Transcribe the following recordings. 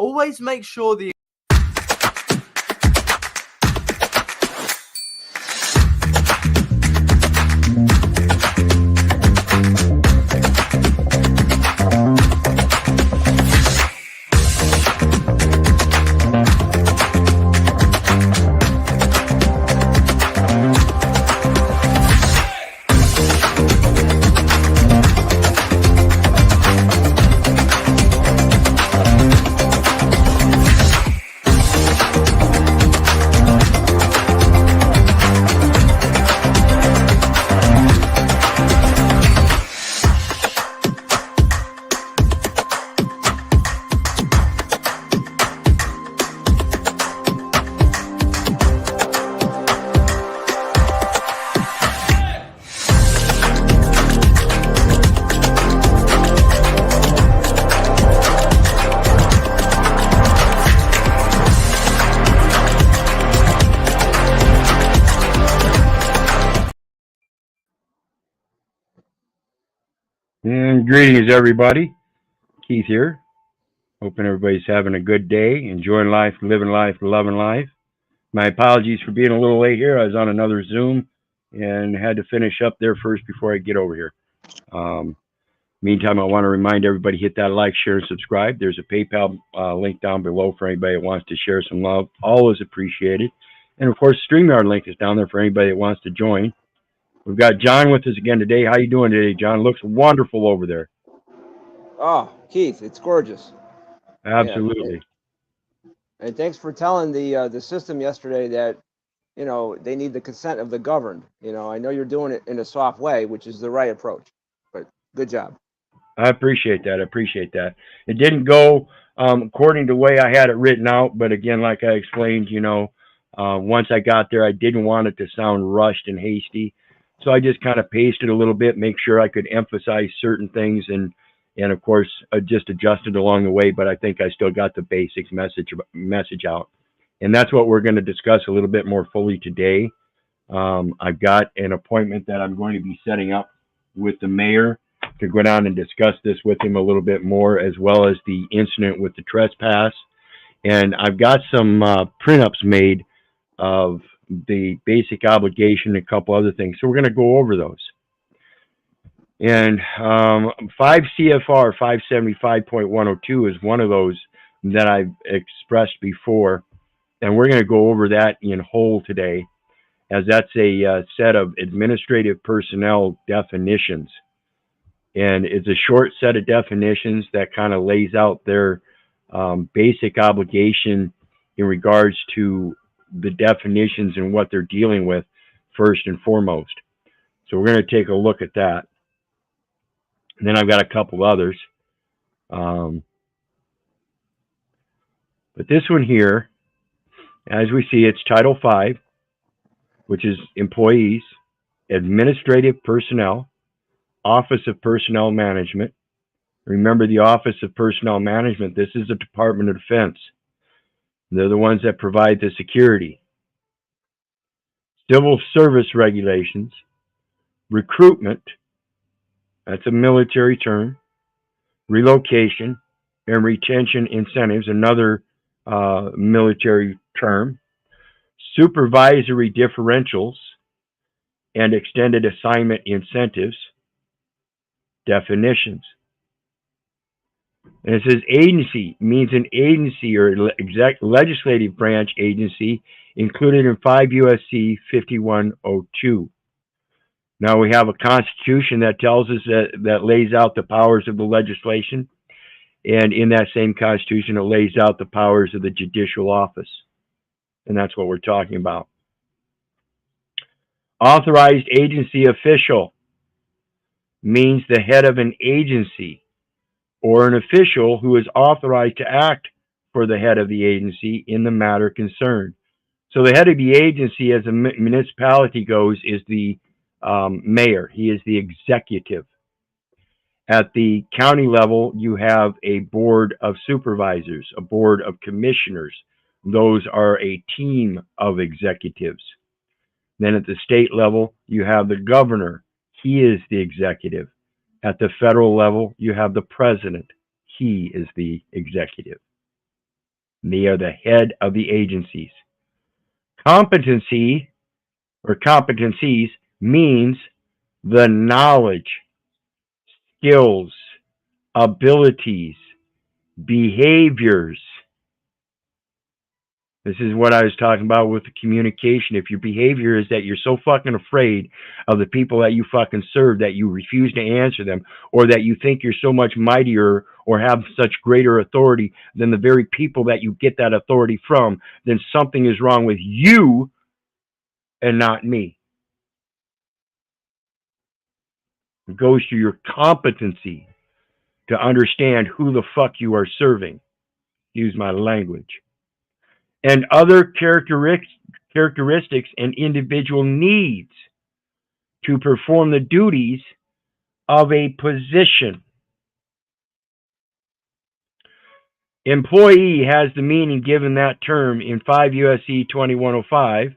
always make sure the And greetings, everybody. Keith here. Hoping everybody's having a good day, enjoying life, living life, loving life. My apologies for being a little late here. I was on another Zoom and had to finish up there first before I get over here. Meantime, I want to remind everybody, hit that like, share, and subscribe. There's a PayPal link down below for anybody that wants to share some love. Always appreciated. And, of course, StreamYard link is down there for anybody that wants to join. We've got John with us again today. How you doing today, John? Looks wonderful over there. Oh, Keith, it's gorgeous. Absolutely. Yeah. And thanks for telling the system yesterday that, you know, they need the consent of the governed. You know, I know you're doing it in a soft way, which is the right approach. But good job. I appreciate that. I appreciate that. It didn't go according to the way I had it written out, but again, like I explained, you know, once I got there, I didn't want it to sound rushed and hasty. So I just kind of pasted a little bit, make sure I could emphasize certain things, and of course, just adjusted along the way. But I think I still got the basics message out, and that's what we're going to discuss a little bit more fully today. I've got an appointment that I'm going to be setting up with the mayor to go down and discuss this with him a little bit more, as well as the incident with the trespass. And I've got some print-ups made of the basic obligation and a couple other things. So we're going to go over those. And 5 CFR 575.102 is one of those that I've expressed before. And we're going to go over that in whole today, as that's a set of administrative personnel definitions. And it's a short set of definitions that kind of lays out their basic obligation in regards to the definitions and what they're dealing with first and foremost. So we're going to take a look at that. And then I've got a couple others. But this one here, as we see, it's Title V, which is employees, administrative personnel, Office of Personnel Management. Remember, the Office of Personnel Management, this is the Department of Defense. They're the ones that provide the security. Civil service regulations, recruitment, that's a military term, relocation, and retention incentives, another military term, supervisory differentials, and extended assignment incentives, definitions. And it says agency means an agency or legislative branch agency included in 5 U.S.C. 5102. Now we have a constitution that tells us that lays out the powers of the legislation. And in that same constitution, it lays out the powers of the judicial office. And that's what we're talking about. Authorized agency official means the head of an agency or an official who is authorized to act for the head of the agency in the matter concerned. So the head of the agency, as a municipality goes, is the mayor. He is the executive. At the county level, you have a board of supervisors, a board of commissioners. Those are a team of executives. Then at the state level, you have the governor. He is the executive. At the federal level, you have the president. He is the executive. They are the head of the agencies. Competency or competencies means the knowledge, skills, abilities, behaviors. This is what I was talking about with the communication. If your behavior is that you're so fucking afraid of the people that you fucking serve that you refuse to answer them, or that you think you're so much mightier or have such greater authority than the very people that you get that authority from, then something is wrong with you and not me. It goes to your competency to understand who the fuck you are serving. Use my language. And other characteristics and individual needs to perform the duties of a position. Employee has the meaning given that term in 5 U.S.C. 2105,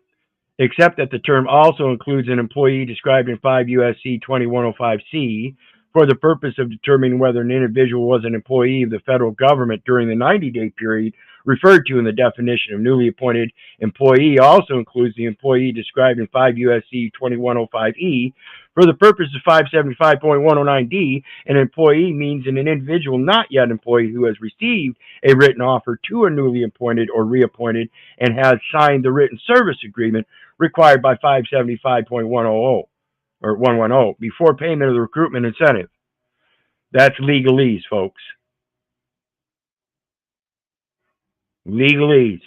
except that the term also includes an employee described in 5 U.S.C. 2105C for the purpose of determining whether an individual was an employee of the federal government during the 90-day period referred to in the definition of newly appointed. Employee also includes the employee described in 5 U.S.C. 2105E. For the purpose of 575.109D, an employee means an individual not yet employed who has received a written offer to a newly appointed or reappointed and has signed the written service agreement required by 575.100 or 110 before payment of the recruitment incentive. That's legalese, folks. Legalese.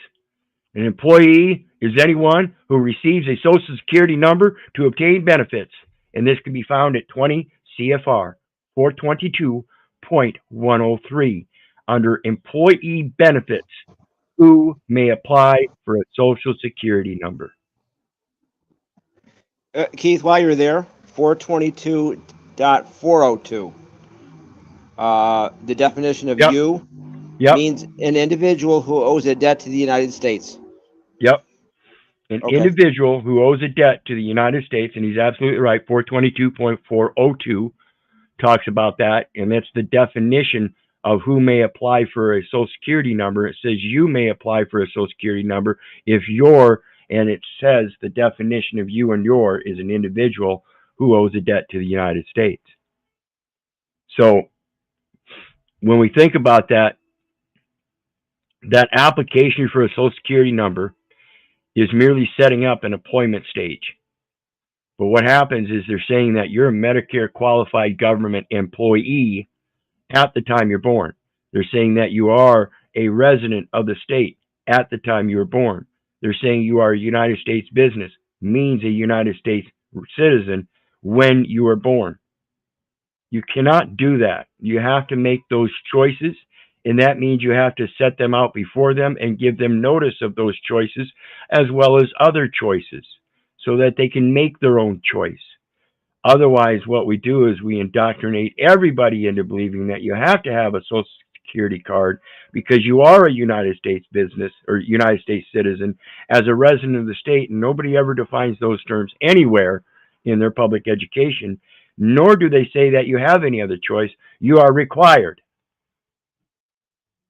An employee is anyone who receives a Social Security number to obtain benefits, and this can be found at 20 CFR 422.103 under employee benefits. Who may apply for a Social Security number? Keith, while you're there, 422.402. The definition of Yep. you Yep. means an individual who owes a debt to the United States. Yep. An individual who owes a debt to the United States, and he's absolutely right, 422.402 talks about that, and that's the definition of who may apply for a Social Security number. It says you may apply for a Social Security number if you're, and it says the definition of you and your is an individual who owes a debt to the United States. So when we think about that, that application for a Social Security number is merely setting up an employment stage. But what happens is they're saying that you're a Medicare qualified government employee at the time you're born. They're saying that you are a resident of the state at the time you were born. They're saying you are a United States business, means a United States citizen when you were born. You cannot do that. You have to make those choices, and that means you have to set them out before them and give them notice of those choices as well as other choices so that they can make their own choice. Otherwise, what we do is we indoctrinate everybody into believing that you have to have a Social Security card because you are a United States business or United States citizen as a resident of the state, and nobody ever defines those terms anywhere in their public education, nor do they say that you have any other choice. You are required.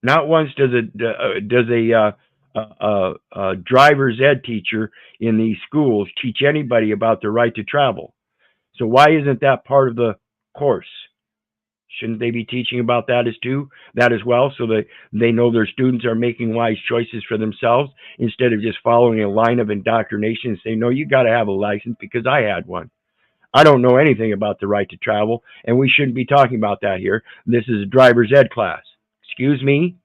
Not once does a driver's ed teacher in these schools teach anybody about the right to travel. So why isn't that part of the course? Shouldn't they be teaching about that as well, so that they know their students are making wise choices for themselves instead of just following a line of indoctrination and saying, no, you got to have a license because I had one. I don't know anything about the right to travel, and we shouldn't be talking about that here. This is a driver's ed class. Excuse me?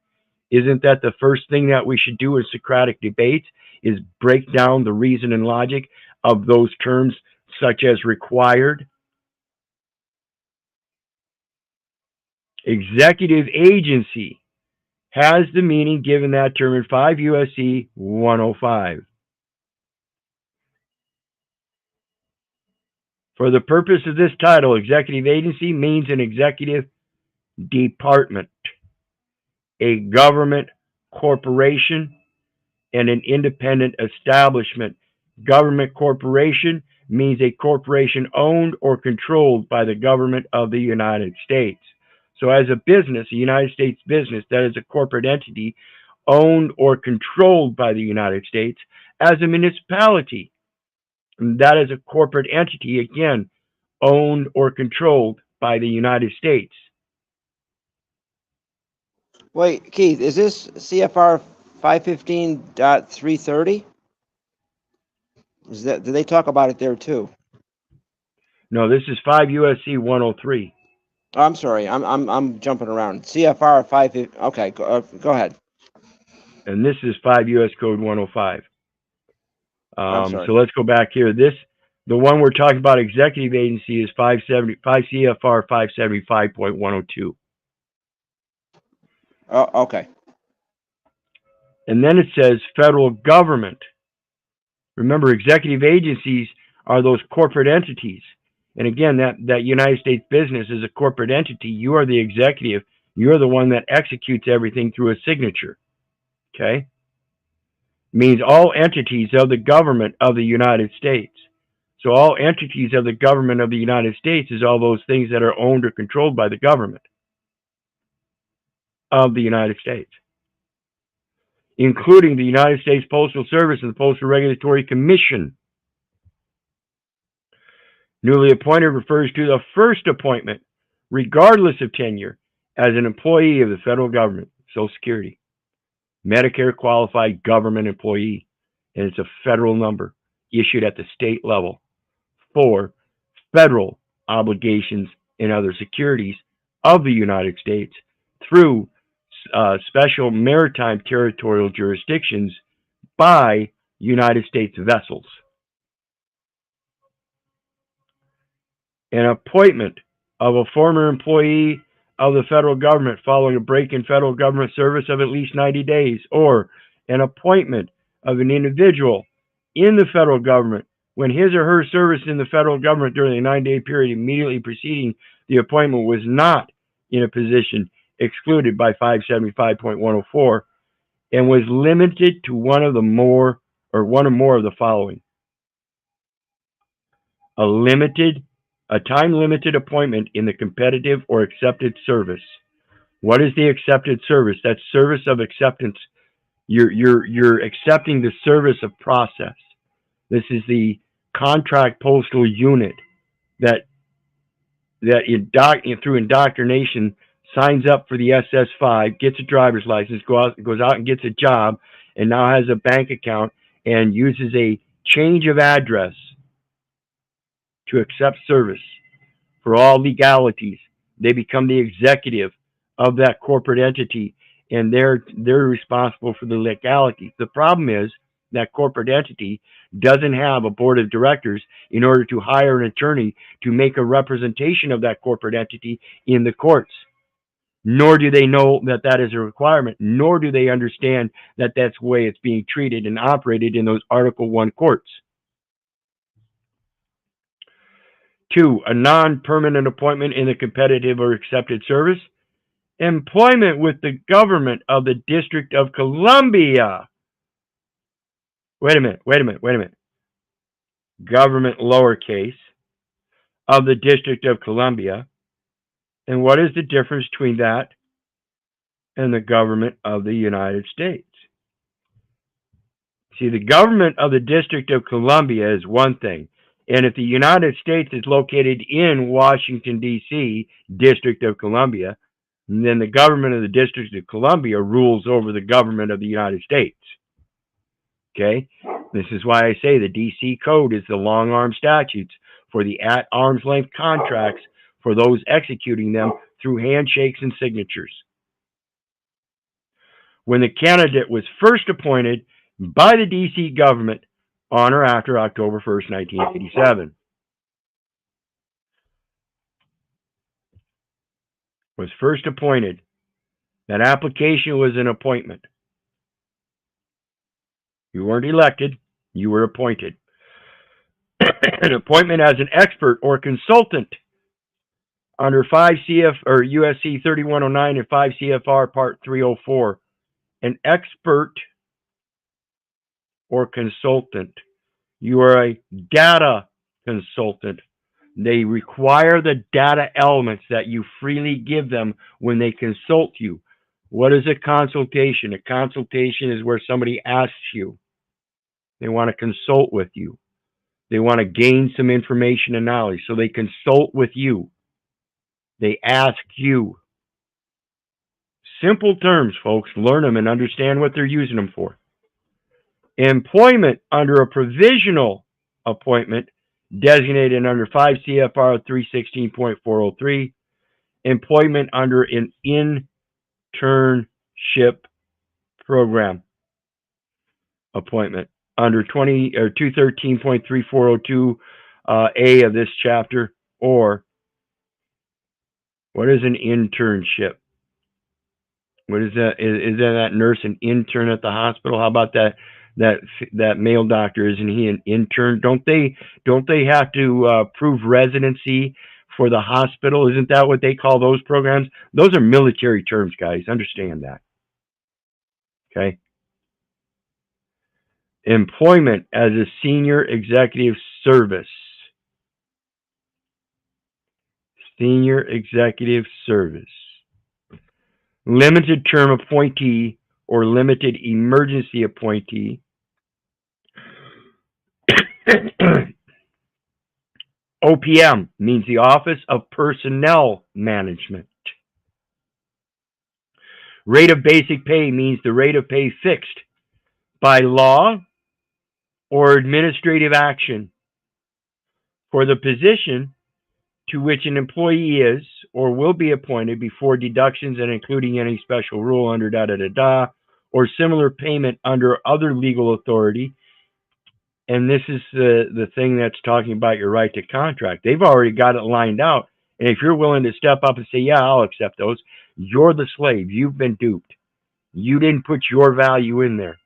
Isn't that the first thing that we should do in Socratic debates is break down the reason and logic of those terms such as required? Executive agency has the meaning given that term in 5 U.S.C. 105. For the purpose of this title, executive agency means an executive department, a government corporation, and an independent establishment. Government corporation means a corporation owned or controlled by the government of the United States. So as a business, a United States business that is a corporate entity owned or controlled by the United States as a municipality. And that is a corporate entity, again, owned or controlled by the United States. Wait, Keith, is this CFR 515.330? Is that, do they talk about it there too? No, this is 5 U.S.C. 103. Oh, I'm sorry, I'm jumping around. CFR 515. Okay, go ahead. And this is 5 U.S. Code 105. I'm sorry. So let's go back here. The one we're talking about, executive agency, is 5 CFR 575.102. Oh, okay. And then it says federal government. Remember, executive agencies are those corporate entities. And again, that United States business is a corporate entity. You are the executive. You're the one that executes everything through a signature. Okay? Means all entities of the government of the United States. So all entities of the government of the United States is all those things that are owned or controlled by the government of the United States, including the United States Postal Service and the Postal Regulatory Commission. Newly appointed refers to the first appointment, regardless of tenure, as an employee of the federal government, Social Security, Medicare qualified government employee, and it's a federal number issued at the state level for federal obligations and other securities of the United States through special maritime territorial jurisdictions by United States vessels. An appointment of a former employee of the federal government following a break in federal government service of at least 90 days, or an appointment of an individual in the federal government when his or her service in the federal government during the 9-day period immediately preceding the appointment was not in a position excluded by 575.104 and was limited to one or more of the following: a time-limited appointment in the competitive or accepted service. What is the accepted service? That's service of acceptance. You're accepting the service of process. This is the contract postal unit that through indoctrination signs up for the SS5, gets a driver's license, goes out and gets a job, and now has a bank account and uses a change of address to accept service for all legalities. They become the executive of that corporate entity, and they're responsible for the legalities. The problem is that corporate entity doesn't have a board of directors in order to hire an attorney to make a representation of that corporate entity in the courts. Nor do they know that that is a requirement, nor do they understand that that's the way it's being treated and operated in those Article 1 courts. 2, a non-permanent appointment in a competitive or accepted service. Employment with the government of the District of Columbia. Wait a minute. Government lowercase of the District of Columbia. And what is the difference between that and the government of the United States? See, the government of the District of Columbia is one thing. And if the United States is located in Washington, D.C., District of Columbia, then the government of the District of Columbia rules over the government of the United States. Okay? This is why I say the D.C. Code is the long-arm statutes for the at-arm's length contracts for those executing them through handshakes and signatures. When the candidate was first appointed by the D.C. government on or after October 1st, 1987, was first appointed, that application was an appointment. You weren't elected, you were appointed. An appointment as an expert or consultant under 5 CF or USC 3109 and 5 CFR Part 304. An expert or consultant. You are a data consultant. They require the data elements that you freely give them when they consult you. What is a consultation? A consultation is where somebody asks you. They want to consult with you. They want to gain some information and knowledge. So they consult with you. They ask you. Simple terms, folks. Learn them and understand what they're using them for. Employment under a provisional appointment designated under 5 CFR 316.403. Employment under an internship program appointment under 213.3402 A of this chapter. Or what is an internship? What is that? Is that nurse an intern at the hospital? How about that male doctor? Isn't he an intern? Don't they have to prove residency for the hospital? Isn't that what they call those programs? Those are military terms, guys. Understand that. Okay. Employment as a senior executive service. Senior executive service. Limited term appointee or limited emergency appointee. OPM means the Office of Personnel Management. Rate of basic pay means the rate of pay fixed by law or administrative action for the position to which an employee is or will be appointed before deductions and including any special rule under or similar payment under other legal authority. And this is the thing that's talking about your right to contract. They've already got it lined out. And if you're willing to step up and say, yeah, I'll accept those, you're the slave. You've been duped. You didn't put your value in there.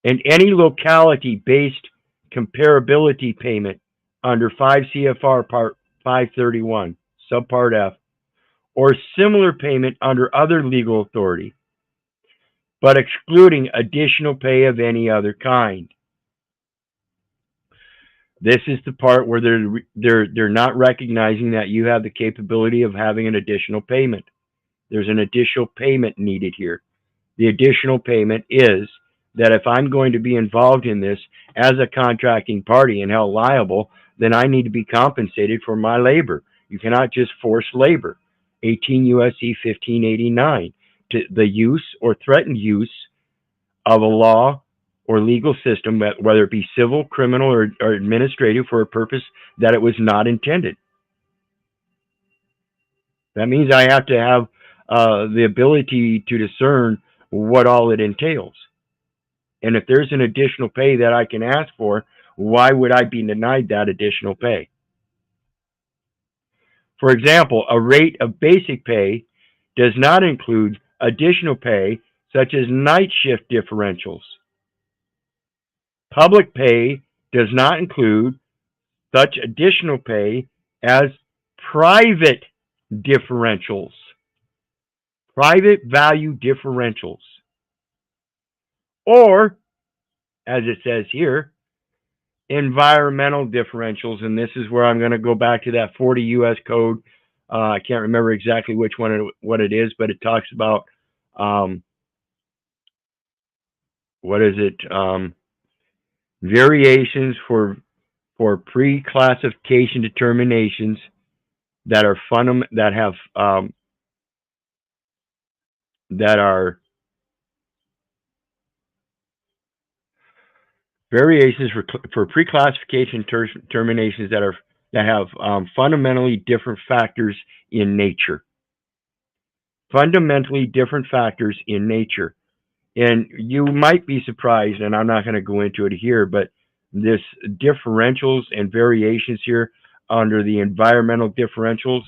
And any locality-based comparability payment under 5 CFR Part 531, Subpart F, or similar payment under other legal authority, but excluding additional pay of any other kind. This is the part where they're not recognizing that you have the capability of having an additional payment. There's an additional payment needed here. The additional payment is that if I'm going to be involved in this as a contracting party and held liable, then I need to be compensated for my labor. You cannot just force labor. 18 U.S.C. 1589, to the use or threatened use of a law or legal system, whether it be civil, criminal, or administrative, for a purpose that it was not intended. That means I have to have the ability to discern what all it entails. And if there's an additional pay that I can ask for, why would I be denied that additional pay? For example, a rate of basic pay does not include additional pay such as night shift differentials. Public pay does not include such additional pay as private differentials. Private value differentials. Or, as it says here, environmental differentials. And this is where I'm going to go back to that 40 U.S. code. I can't remember exactly which one what it is, but it talks about variations for pre-classification determinations that are variations for pre-classification determinations that have fundamentally different factors in nature. Fundamentally different factors in nature. And you might be surprised, and I'm not going to go into it here, but this differentials and variations here under the environmental differentials,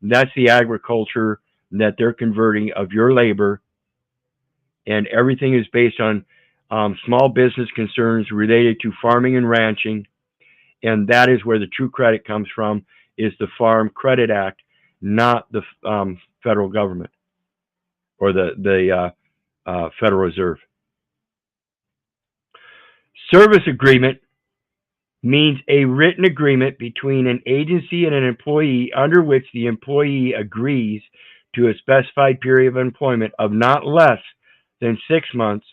that's the agriculture that they're converting of your labor, and everything is based on small business concerns related to farming and ranching, and that is where the true credit comes from, is the Farm Credit Act, not the federal government or the Federal Reserve. Service agreement means a written agreement between an agency and an employee under which the employee agrees to a specified period of employment of not less than 6 months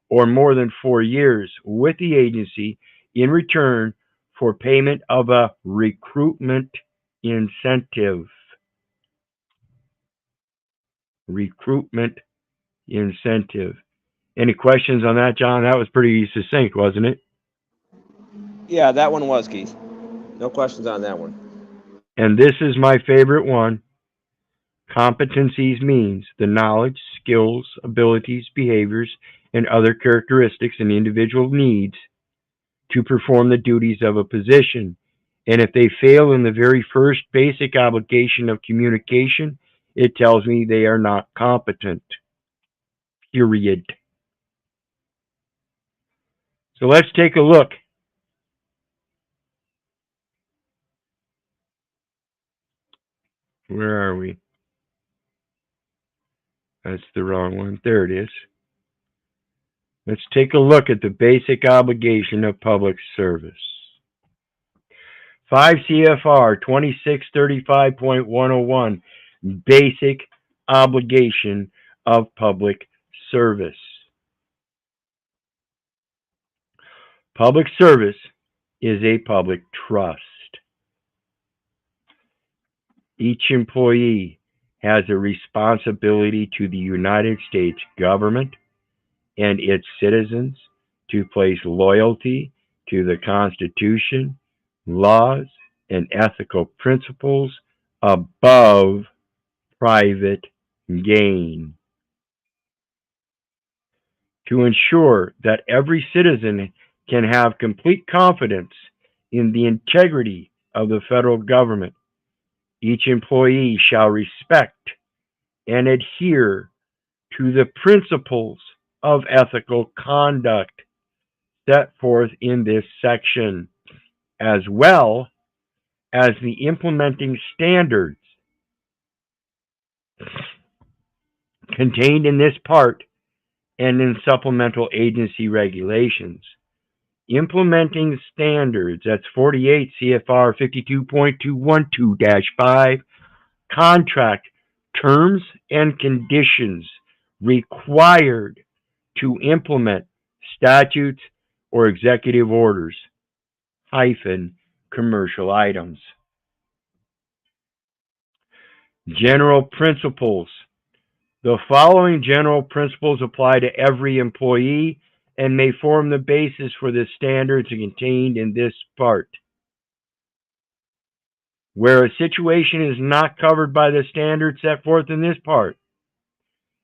or more than 4 years with the agency in return for payment of a recruitment incentive. Recruitment incentive. Any questions on that, John? That was pretty succinct, wasn't it? Yeah, that one was, Keith. No questions on that one. And this is my favorite one. Competencies means the knowledge, skills, abilities, behaviors, and other characteristics an individual needs to perform the duties of a position. And if they fail in the very first basic obligation of communication, it tells me they are not competent. Period. So let's take a look. Where are we? That's the wrong one. There it is. Let's take a look at the basic obligation of public service. 5 CFR 2635.101, basic obligation of public service. Public service is a public trust. Each employee has a responsibility to the United States government and its citizens to place loyalty to the Constitution, laws, and ethical principles above private gain. To ensure that every citizen can have complete confidence in the integrity of the federal government, each employee shall respect and adhere to the principles of ethical conduct set forth in this section, as well as the implementing standards contained in this part and in supplemental agency regulations. Implementing standards, that's 48 CFR 52.212-5, contract terms and conditions required to implement statutes or executive orders, commercial items. General principles. The following general principles apply to every employee and may form the basis for the standards contained in this part. Where a situation is not covered by the standards set forth in this part,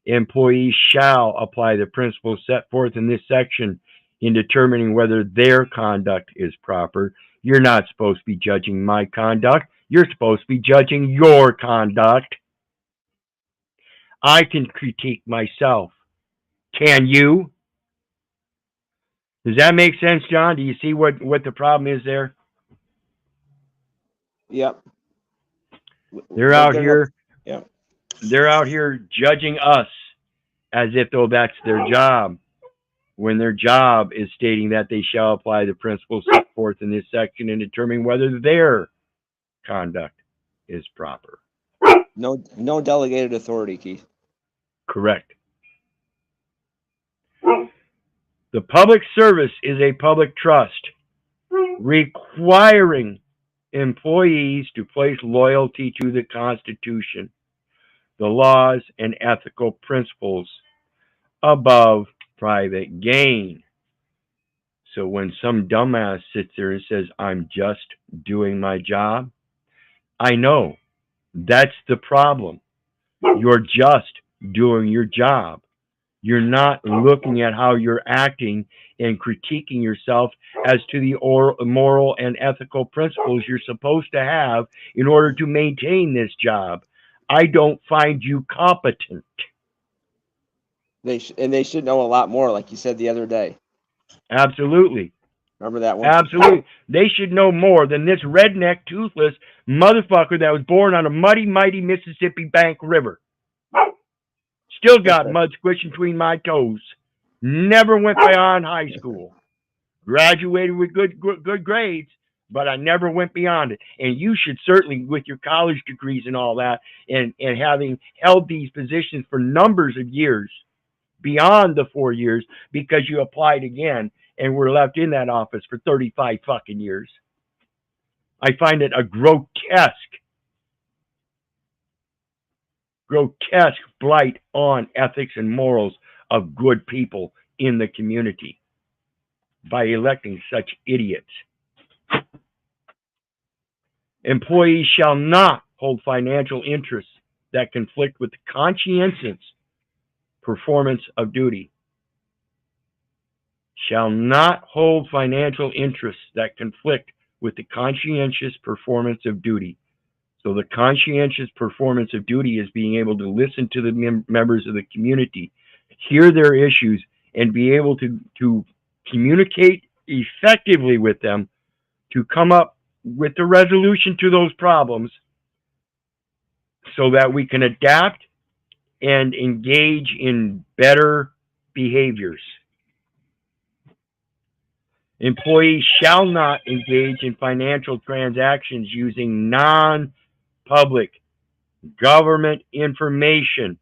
employees shall apply the principles set forth in this section in determining whether their conduct is proper. You're not supposed to be judging my conduct. You're supposed to be judging your conduct. I can critique myself. Can you? Does that make sense, John? Do you see what the problem is there? Yep. They're out here. Yep. They're out here judging us as if though that's their job, when their job is stating that they shall apply the principles set forth in this section and determine whether their conduct is proper. No delegated authority, Keith. Correct. The public service is a public trust requiring employees to place loyalty to the Constitution, the laws, and ethical principles above private gain. So when some dumbass sits there and says, I'm just doing my job, I know that's the problem. You're just doing your job. You're not looking at how you're acting and critiquing yourself as to the moral and ethical principles you're supposed to have in order to maintain this job. I don't find you competent. They should know a lot more, like you said the other day. Absolutely. Remember that one? Absolutely. They should know more than this redneck, toothless motherfucker that was born on a muddy, mighty Mississippi Bank River. Still got mud squished between my toes. Never went beyond high school. Graduated with good grades, but I never went beyond it. And you should certainly, with your college degrees and all that, and having held these positions for numbers of years, beyond the 4 years, because you applied again and were left in that office for 35 fucking years. I find it a grotesque blight on ethics and morals of good people in the community by electing such idiots. Employees shall not hold financial interests that conflict with the conscientious performance of duty. Shall not hold financial interests that conflict with the conscientious performance of duty. So the conscientious performance of duty is being able to listen to the members of the community, hear their issues, and be able to communicate effectively with them to come up with the resolution to those problems so that we can adapt and engage in better behaviors. Employees shall not engage in financial transactions using non-public government information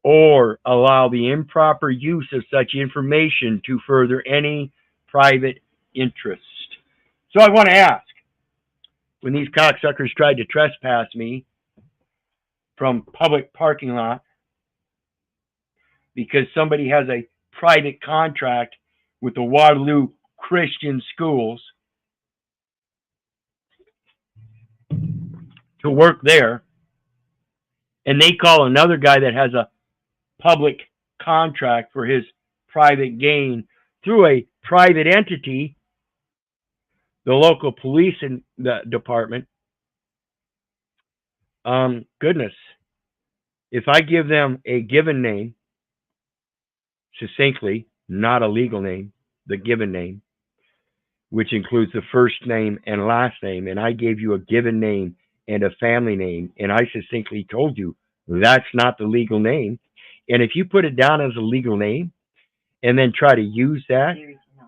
or allow the improper use of such information to further any private interest. So I want to ask, when these cocksuckers tried to trespass me from public parking lot because somebody has a private contract with the Waterloo Christian schools to work there, and they call another guy that has a public contract for his private gain through a private entity, the local police and the department. Goodness, if I give them a given name, succinctly, not a legal name, the given name, which includes the first name and last name, and I gave you a given name and a family name, and I succinctly told you that's not the legal name, and if you put it down as a legal name and then try to use that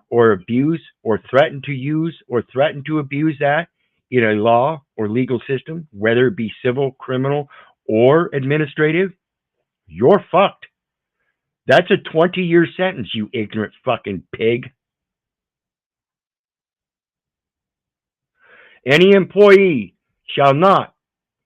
or abuse or threaten to use or threaten to abuse that in a law or legal system, whether it be civil, criminal, or administrative, you're fucked. That's a 20-year sentence, you ignorant fucking pig. Any employee shall not.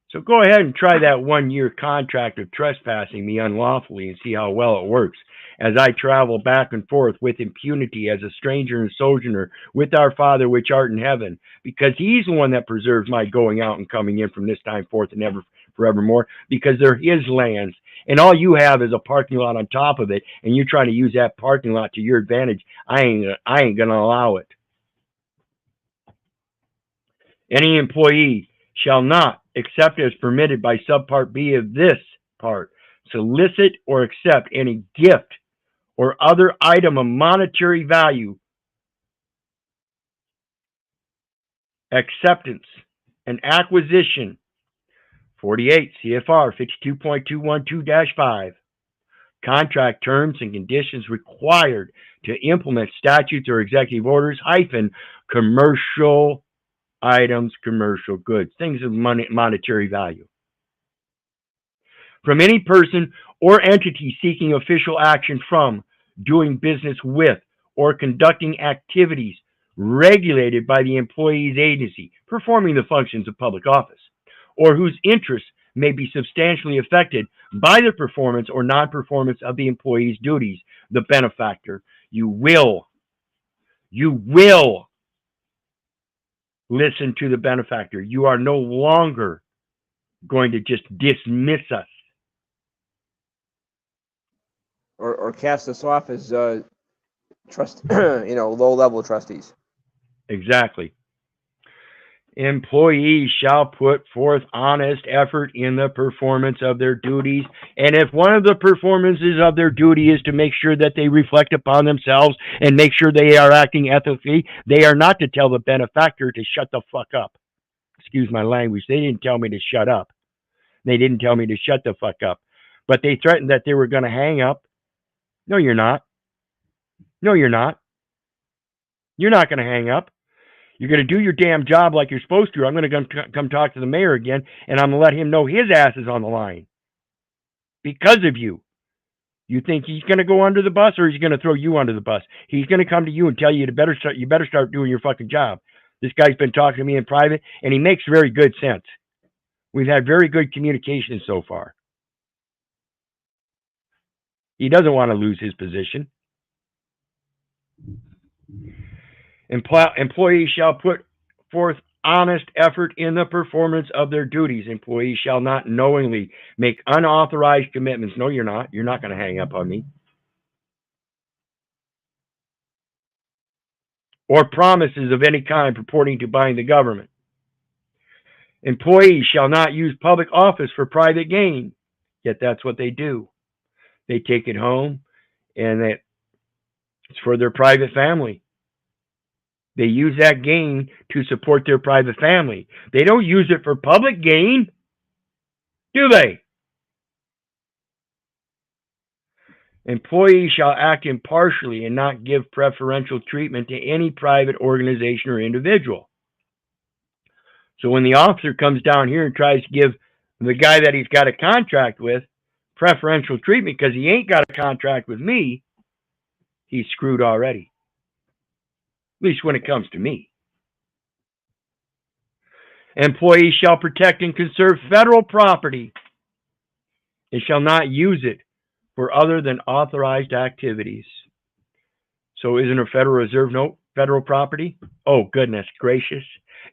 So go ahead and try that 1-year contract of trespassing me unlawfully and see how well it works as I travel back and forth with impunity as a stranger and sojourner with our Father which art in heaven, because he's the one that preserves my going out and coming in from this time forth and ever forevermore, because they're his lands. And all you have is a parking lot on top of it, and you're trying to use that parking lot to your advantage. I ain't gonna allow it. Any employee shall not, except as permitted by subpart B of this part, solicit or accept any gift or other item of monetary value, acceptance, and acquisition, 48 CFR 52.212-5, contract terms and conditions required to implement statutes or executive orders, commercial items, commercial goods, things of monetary value. From any person or entity seeking official action from, doing business with, or conducting activities regulated by the employee's agency, performing the functions of public office, or whose interests may be substantially affected by the performance or non-performance of the employee's duties, the benefactor, you will listen to the benefactor. You are no longer going to just dismiss us. Or cast us off as low-level trustees. Exactly. Employees shall put forth honest effort in the performance of their duties, and if one of the performances of their duty is to make sure that they reflect upon themselves and make sure they are acting ethically, they are not to tell the benefactor to shut the fuck up. Excuse my language. They didn't tell me to shut up. They didn't tell me to shut the fuck up. But they threatened that they were going to hang up. No, you're not. No, you're not. You're not going to hang up. You're going to do your damn job like you're supposed to. I'm going to come talk to the mayor again, and I'm going to let him know his ass is on the line because of you. You think he's going to go under the bus, or he's going to throw you under the bus? He's going to come to you and tell you to you better start doing your fucking job. This guy's been talking to me in private, and he makes very good sense. We've had very good communication so far. He doesn't want to lose his position. Employees shall put forth honest effort in the performance of their duties. Employees shall not knowingly make unauthorized commitments. No, you're not. You're not going to hang up on me. Or promises of any kind purporting to bind the government. Employees shall not use public office for private gain. Yet that's what they do. They take it home, and it's for their private family. They use that gain to support their private family. They don't use it for public gain, do they? Employees shall act impartially and not give preferential treatment to any private organization or individual. So when the officer comes down here and tries to give the guy that he's got a contract with preferential treatment because he ain't got a contract with me, he's screwed already. At least when it comes to me. Employees shall protect and conserve federal property and shall not use it for other than authorized activities. So isn't a Federal Reserve note federal property? Oh, goodness gracious.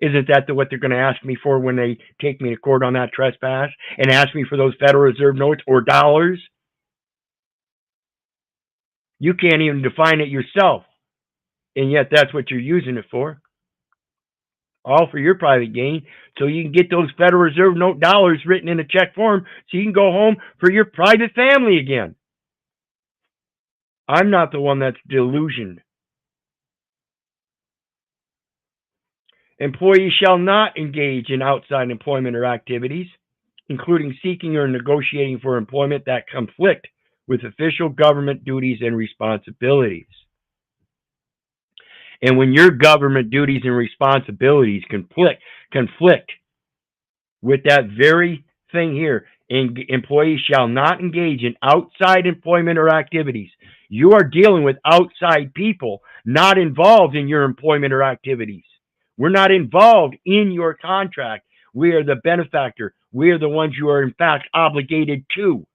Isn't that what they're going to ask me for when they take me to court on that trespass and ask me for those Federal Reserve notes or dollars? You can't even define it yourself. And yet that's what you're using it for. All for your private gain, so you can get those Federal Reserve note dollars written in a check form so you can go home for your private family again. I'm not the one that's delusioned. Employees shall not engage in outside employment or activities, including seeking or negotiating for employment that conflict with official government duties and responsibilities. And when your government duties and responsibilities conflict with that very thing here, employees shall not engage in outside employment or activities. You are dealing with outside people not involved in your employment or activities. We're not involved in your contract. We are the benefactor. We are the ones you are in fact obligated to.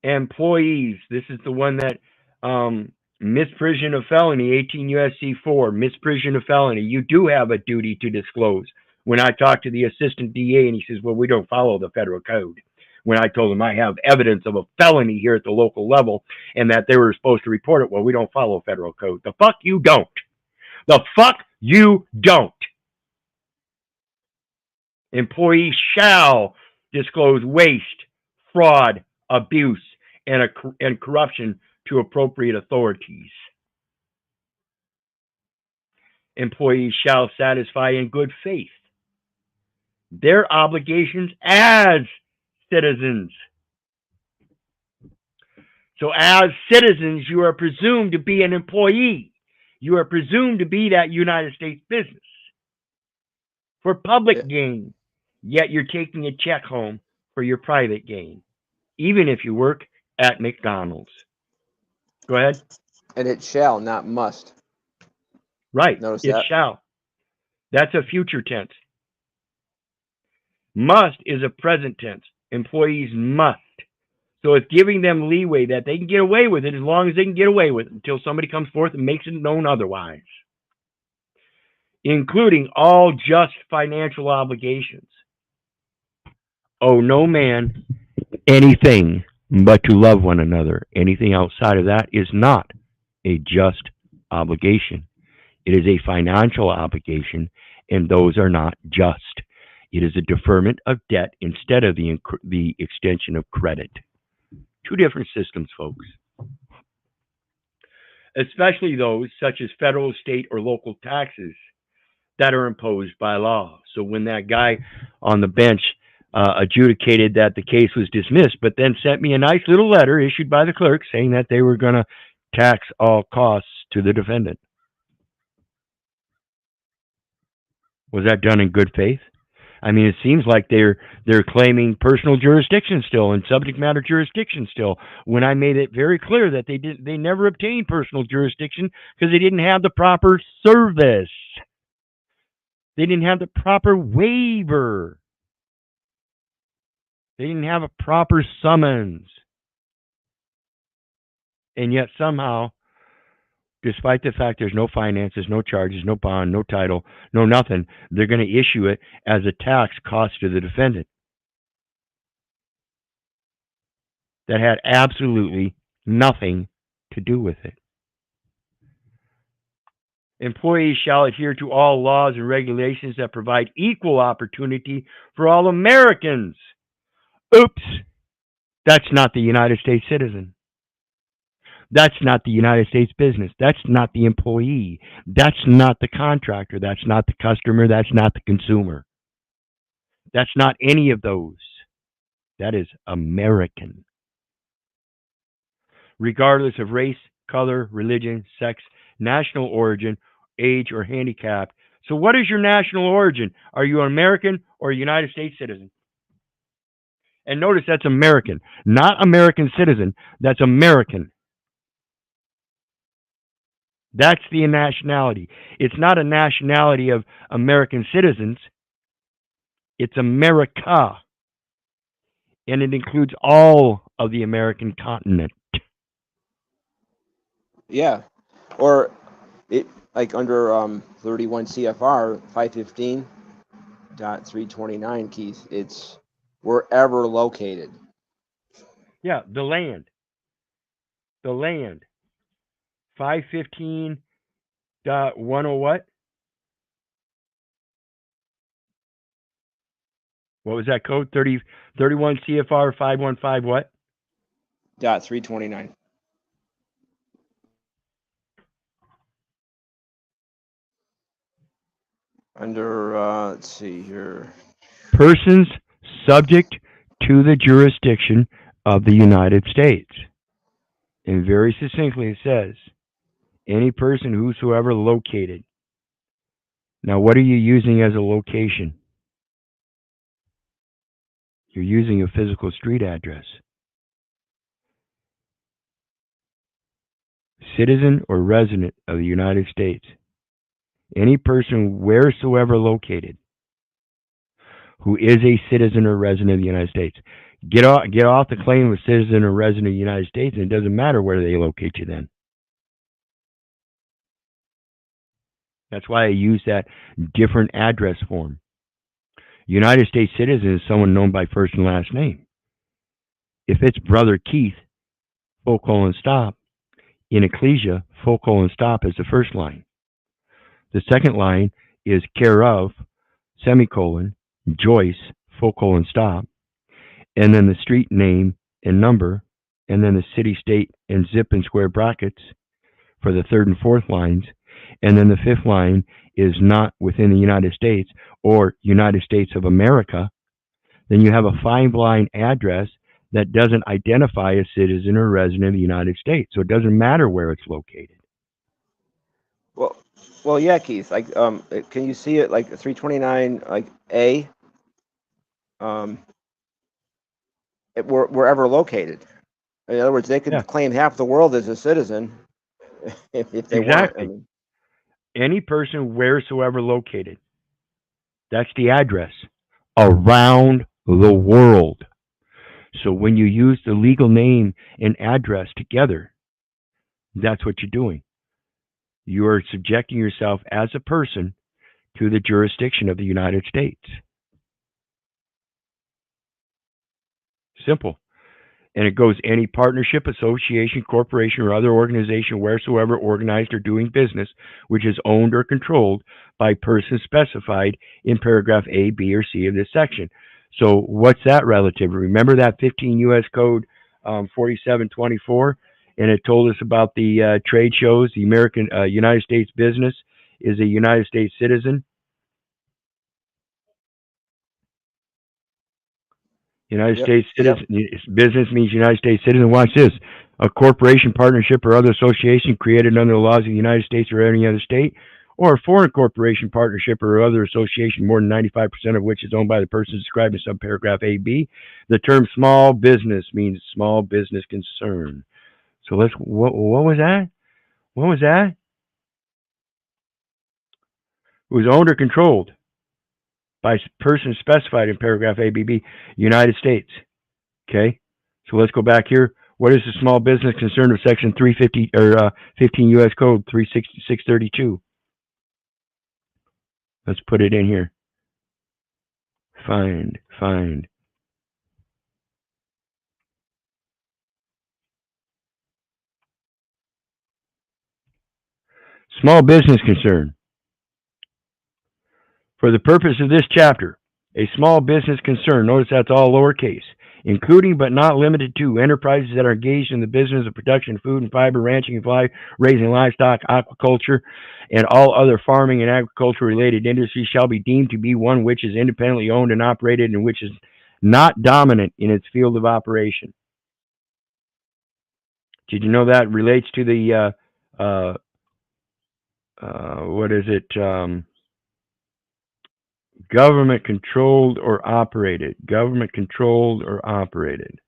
Employees, this is the one that misprision of felony, 18 U.S.C. 4, misprision of felony. You do have a duty to disclose. When I talked to the assistant DA and he says, well, we don't follow the federal code. When I told him I have evidence of a felony here at the local level and that they were supposed to report it, well, we don't follow federal code. The fuck you don't. The fuck you don't. Employees shall disclose waste, fraud, abuse, and corruption to appropriate authorities. Employees shall satisfy in good faith their obligations as citizens. So as citizens, you are presumed to be an employee. You are presumed to be that United States business for public gain, yet you're taking a check home for your private gain, even if you work at McDonald's. Go ahead. And it shall, not must. Right. Notice it that. Shall. That's a future tense. Must is a present tense. Employees must. So it's giving them leeway that they can get away with it as long as they can get away with it until somebody comes forth and makes it known otherwise. Including all just financial obligations. Owe no man anything but to love one another. Anything outside of that is not a just obligation. It is a financial obligation, and those are not just. It is a deferment of debt instead of the extension of credit. Two different systems, folks. Especially those such as federal, state, or local taxes that are imposed by law. So when that guy on the bench adjudicated that the case was dismissed, but then sent me a nice little letter issued by the clerk saying that they were going to tax all costs to the defendant. Was that done in good faith? I mean, it seems like they're claiming personal jurisdiction still and subject matter jurisdiction still. When I made it very clear that they never obtained personal jurisdiction because they didn't have the proper service. They didn't have the proper waiver. They didn't have a proper summons. And yet somehow, despite the fact there's no finances, no charges, no bond, no title, no nothing, they're going to issue it as a tax cost to the defendant. That had absolutely nothing to do with it. Employees shall adhere to all laws and regulations that provide equal opportunity for all Americans. Oops, that's not the United States citizen. That's not the United States business. That's not the employee. That's not the contractor. That's not the customer. That's not the consumer. That's not any of those. That is American. Regardless of race, color, religion, sex, national origin, age, or handicap. So, what is your national origin? Are you an American or a United States citizen? And notice that's American, not American citizen. That's American. That's the nationality. It's not a nationality of American citizens. It's America. And it includes all of the American continent. Yeah, or it like under 31 CFR 515.329, Keith. It's wherever located. Yeah, the land. The land. 515.10 what? What was that code? 31 CFR 515 what? .329. Under let's see here. Persons subject to the jurisdiction of the United States. And very succinctly it says, any person whosoever located. Now, what are you using as a location? You're using a physical street address. Citizen or resident of the United States. Any person wheresoever located who is a citizen or resident of the United States. Get off the claim of citizen or resident of the United States, and it doesn't matter where they locate you then. That's why I use that different address form. United States citizen is someone known by first and last name. If it's Brother Keith, full colon stop, in ecclesia, full colon stop is the first line. The second line is care of, semicolon, Joyce, full colon stop, and then the street name and number, and then the city, state, and zip and square brackets for the third and fourth lines, and then the fifth line is not within the United States or United States of America, then you have a 5-line address that doesn't identify a citizen or resident of the United States. So it doesn't matter where it's located. Well, yeah, Keith. Like, can you see it like 329, like A? Wherever located. In other words, they could claim half the world as a citizen if they want. I mean, any person wheresoever located. That's the address. Around the world. So when you use the legal name and address together, that's what you're doing. You are subjecting yourself as a person to the jurisdiction of the United States. Simple. And it goes any partnership, association, corporation, or other organization wheresoever organized or doing business, which is owned or controlled by persons specified in paragraph A, B, or C of this section. So what's that relative? Remember that 15 U.S. Code 4724? And it told us about the trade shows. The American United States business is a United States citizen. United States citizen. Business means United States citizen. Watch this. a corporation, partnership, or other association created under the laws of the United States or any other state, or a foreign corporation, partnership, or other association more than 95% of which is owned by the person described in subparagraph A, B. The term small business means small business concern. So what was that? What was that? It was owned or controlled by person specified in paragraph A, B, B, United States. Okay? So let's go back here. What is the small business concern of section 350 or 15 U.S. Code 36632? Let's put it in here. Find. Small business concern. For the purpose of this chapter, a small business concern, notice that's all lowercase, including but not limited to enterprises that are engaged in the business of production of food and fiber, ranching and fly, raising livestock, aquaculture, and all other farming and agriculture related industries shall be deemed to be one which is independently owned and operated and which is not dominant in its field of operation. Did you know that relates to the what is it? Government controlled or operated. Government controlled or operated.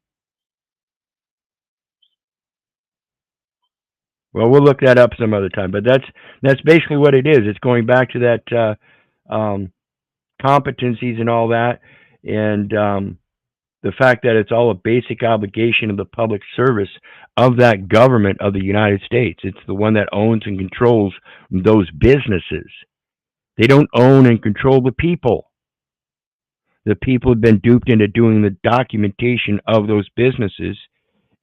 Well, we'll look that up some other time, but that's basically what it is. It's going back to that competencies and all that, and the fact that it's all a basic obligation of the public service of that government of the United States. It's the one that owns and controls those businesses. They don't own and control the people. The people have been duped into doing the documentation of those businesses,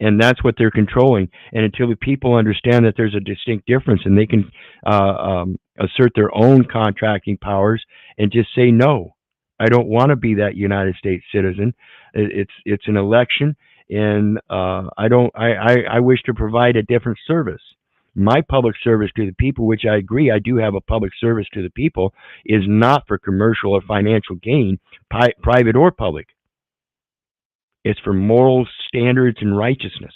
and that's what they're controlling. And until the people understand that there's a distinct difference and they can assert their own contracting powers and just say, no, I don't want to be that United States citizen. It's an election, and I wish to provide a different service. My public service to the people, which I agree, I do have a public service to the people, is not for commercial or financial gain, private or public. It's for moral standards and righteousness.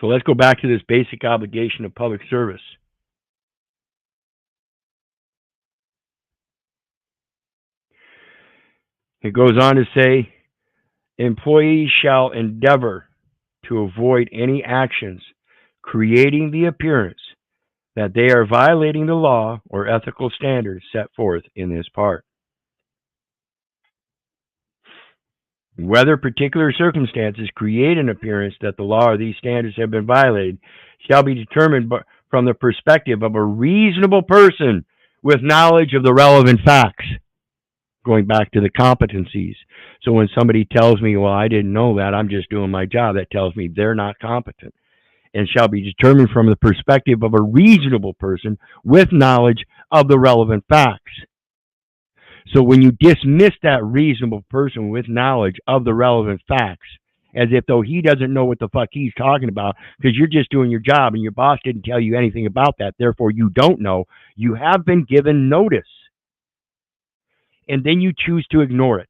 So let's go back to this basic obligation of public service. It goes on to say, employees shall endeavor to avoid any actions creating the appearance that they are violating the law or ethical standards set forth in this part. Whether particular circumstances create an appearance that the law or these standards have been violated shall be determined from the perspective of a reasonable person with knowledge of the relevant facts. Going back to the competencies. So when somebody tells me, well, I didn't know that, I'm just doing my job, that tells me they're not competent, and shall be determined from the perspective of a reasonable person with knowledge of the relevant facts. So when you dismiss that reasonable person with knowledge of the relevant facts, as if though he doesn't know what the fuck he's talking about, because you're just doing your job and your boss didn't tell you anything about that, therefore you don't know, you have been given notice. And then you choose to ignore it.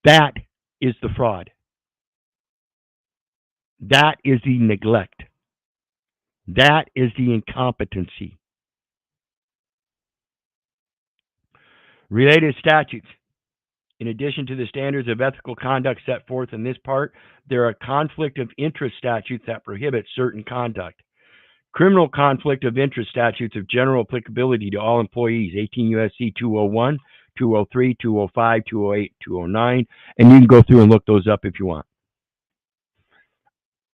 That is the fraud. That is the neglect. That is the incompetency. Related statutes. In addition to the standards of ethical conduct set forth in this part, there are conflict of interest statutes that prohibit certain conduct. Criminal conflict of interest statutes of general applicability to all employees, 18 U.S.C. 201, 203, 205, 208, 209, and you can go through and look those up if you want.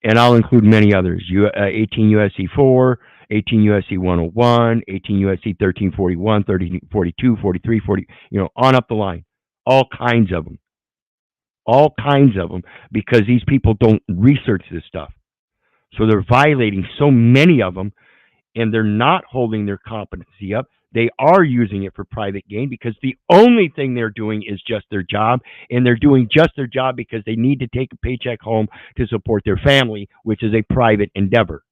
And I'll include many others, 18 U.S.C. 4, 18 U.S.C. 101, 18 U.S.C. 1341, 1342, 43, 40, on up the line. All kinds of them. All kinds of them, because these people don't research this stuff. So they're violating so many of them, and they're not holding their competency up. They are using it for private gain because the only thing they're doing is just their job, and they're doing just their job because they need to take a paycheck home to support their family, which is a private endeavor.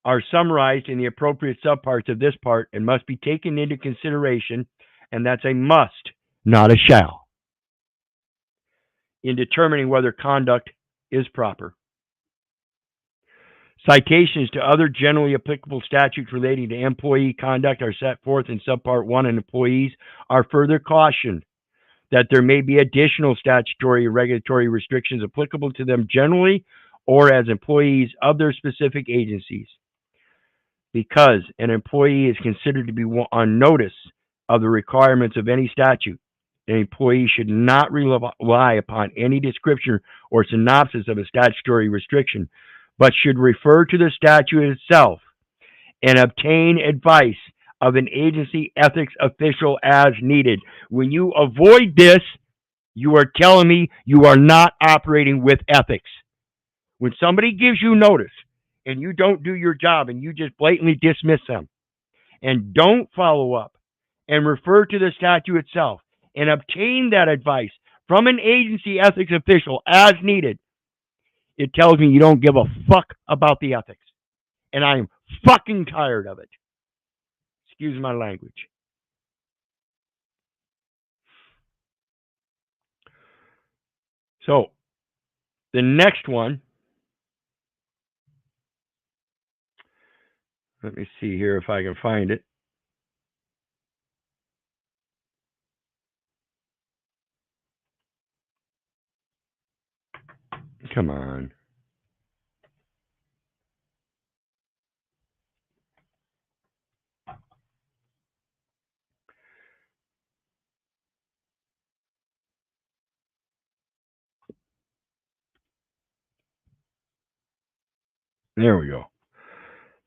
Are summarized in the appropriate subparts of this part and must be taken into consideration, and that's a must, not a shall. in determining whether conduct is proper. Citations to other generally applicable statutes relating to employee conduct are set forth in Subpart 1, and employees are further cautioned that there may be additional statutory or regulatory restrictions applicable to them generally or as employees of their specific agencies. Because an employee is considered to be on notice of the requirements of any statute, an employee should not rely upon any description or synopsis of a statutory restriction, but should refer to the statute itself and obtain advice of an agency ethics official as needed. When you avoid this, you are telling me you are not operating with ethics. When somebody gives you notice and you don't do your job and you just blatantly dismiss them and don't follow up and refer to the statute itself and obtain that advice from an agency ethics official as needed, it tells me you don't give a fuck about the ethics. And I am fucking tired of it. Excuse my language. So, the next one, let me see here if I can find it. Come on. There we go.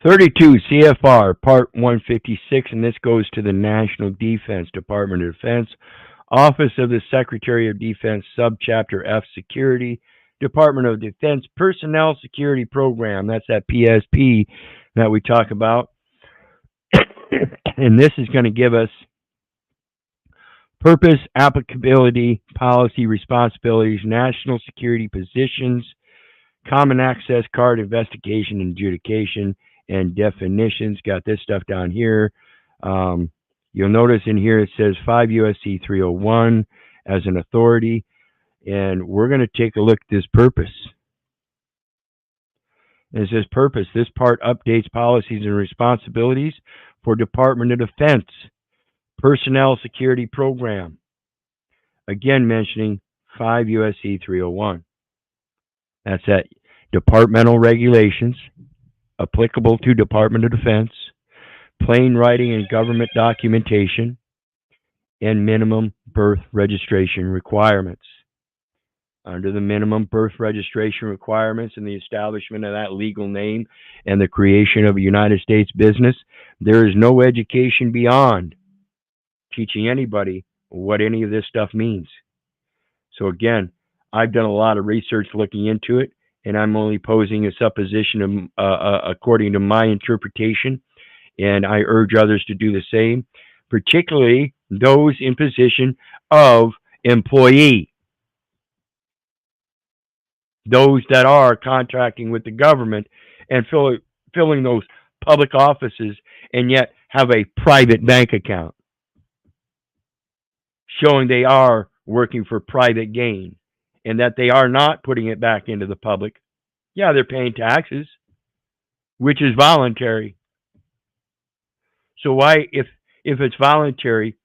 32 CFR Part 156, and this goes to the National Defense Department of Defense, Office of the Secretary of Defense, Subchapter F, Security, Department of Defense Personnel Security Program. That's that PSP that we talk about. And this is going to give us purpose, applicability, policy, responsibilities, national security positions, common access card investigation and adjudication, and definitions. Got this stuff down here. You'll notice in here it says 5 U.S.C. 301 as an authority, and we're going to take a look at this purpose. And it says purpose. This part updates policies and responsibilities for Department of Defense Personnel Security Program. Again, mentioning 5 U.S.C. 301. That's that departmental regulations applicable to Department of Defense, plain writing and government documentation, and minimum birth registration requirements. Under the minimum birth registration requirements and the establishment of that legal name and the creation of a United States business, there is no education beyond teaching anybody what any of this stuff means. So again, I've done a lot of research looking into it, and I'm only posing a supposition according to my interpretation, and I urge others to do the same, particularly those in position of employee. Those that are contracting with the government and filling those public offices and yet have a private bank account, showing they are working for private gain and that they are not putting it back into the public. Yeah, they're paying taxes, which is voluntary. So why, if it's voluntary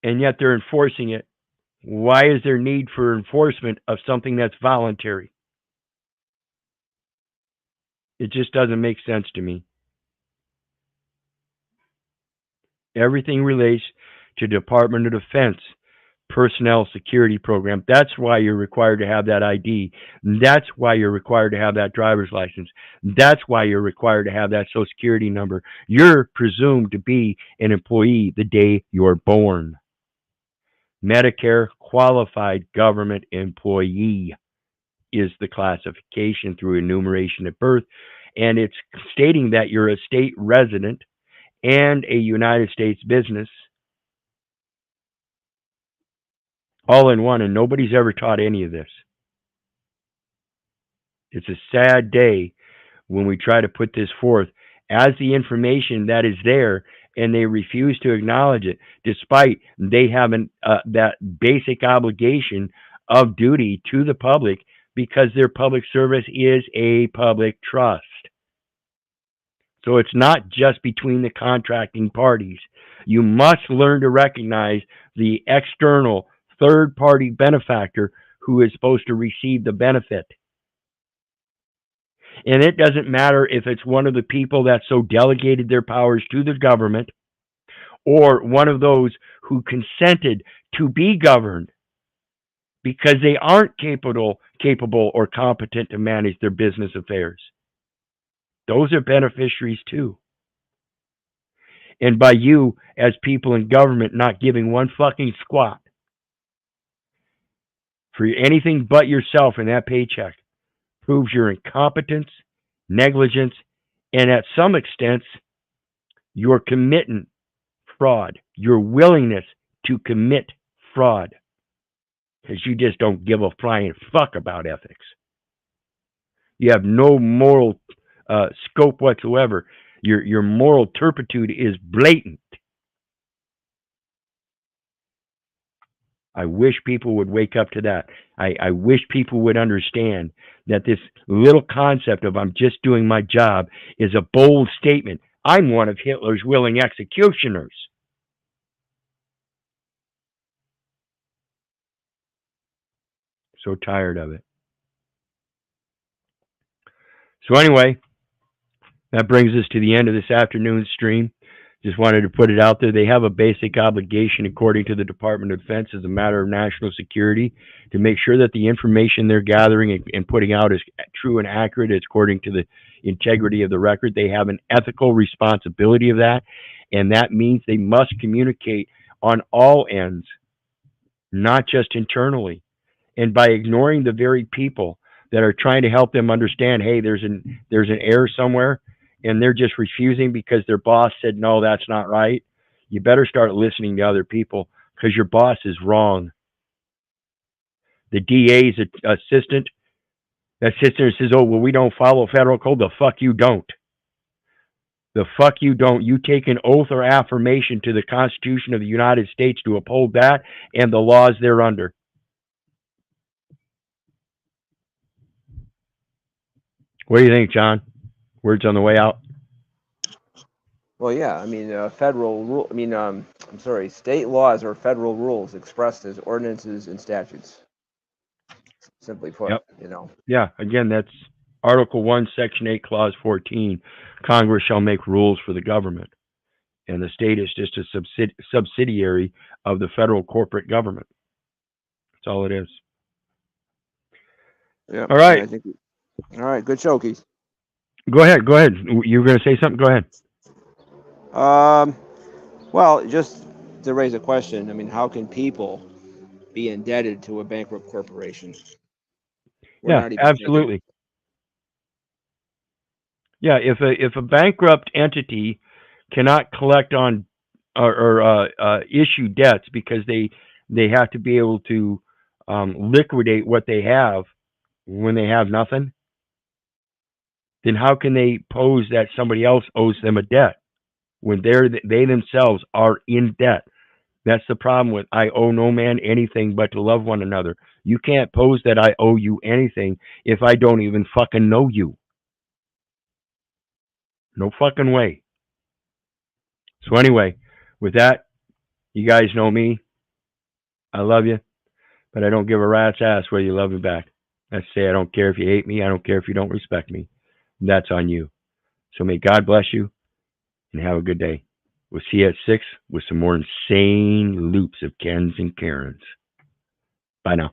and yet they're enforcing it, why is there need for enforcement of something that's voluntary? It just doesn't make sense to me. Everything relates to Department of Defense Personnel Security Program. That's why you're required to have that ID. That's why you're required to have that driver's license. That's why you're required to have that Social Security number. You're presumed to be an employee the day you're born. Medicare qualified government employee is the classification through enumeration at birth, and it's stating that you're a state resident and a United States business all in one, and nobody's ever taught any of this. It's a sad day when we try to put this forth as the information that is there and they refuse to acknowledge it, despite they have that basic obligation of duty to the public because their public service is a public trust. So it's not just between the contracting parties. You must learn to recognize the external third-party benefactor who is supposed to receive the benefit. And it doesn't matter if it's one of the people that so delegated their powers to the government or one of those who consented to be governed because they aren't capable or competent to manage their business affairs. Those are beneficiaries too. And by you, as people in government, not giving one fucking squat for anything but yourself in that paycheck proves your incompetence, negligence, and at some extent, your committing fraud, your willingness to commit fraud, because you just don't give a flying fuck about ethics. You have no moral scope whatsoever. Your moral turpitude is blatant. I wish people would wake up to that. I wish people would understand that this little concept of I'm just doing my job is a bold statement. I'm one of Hitler's willing executioners. So tired of it. So anyway, that brings us to the end of this afternoon's stream. Just wanted to put it out there. They have a basic obligation, according to the Department of Defense, as a matter of national security, to make sure that the information they're gathering and putting out is true and accurate. It's according to the integrity of the record. They have an ethical responsibility of that, and that means they must communicate on all ends, not just internally. And by ignoring the very people that are trying to help them understand, hey, there's an error somewhere, and they're just refusing because their boss said, no, that's not right, you better start listening to other people because your boss is wrong. The DA's assistant that sits there and says, oh, well, we don't follow federal code. The fuck you don't. The fuck you don't. You take an oath or affirmation to the Constitution of the United States to uphold that and the laws thereunder. What do you think, John? Words on the way out? Well, yeah, I mean, federal rule. I mean, I'm sorry, state laws are federal rules expressed as ordinances and statutes. Simply put, yep. You know. Yeah, again, that's Article 1, Section 8, Clause 14. Congress shall make rules for the government. And the state is just a subsidiary of the federal corporate government. That's all it is. Yeah. All right. All right. Good show, Keith. Go ahead. You were going to say something? Go ahead. Well, just to raise a question, I mean, how can people be indebted to a bankrupt corporation? Yeah, absolutely. Yeah, if a bankrupt entity cannot collect on or issue debts because they have to be able to liquidate what they have when they have nothing, then how can they pose that somebody else owes them a debt when they themselves are in debt? That's the problem with I owe no man anything but to love one another. You can't pose that I owe you anything if I don't even fucking know you. No fucking way. So anyway, with that, you guys know me. I love you, but I don't give a rat's ass whether you love me back. I say I don't care if you hate me. I don't care if you don't respect me. That's on you. So may God bless you and have a good day. We'll see you at 6 with some more insane loops of Kens and Karens. Bye now.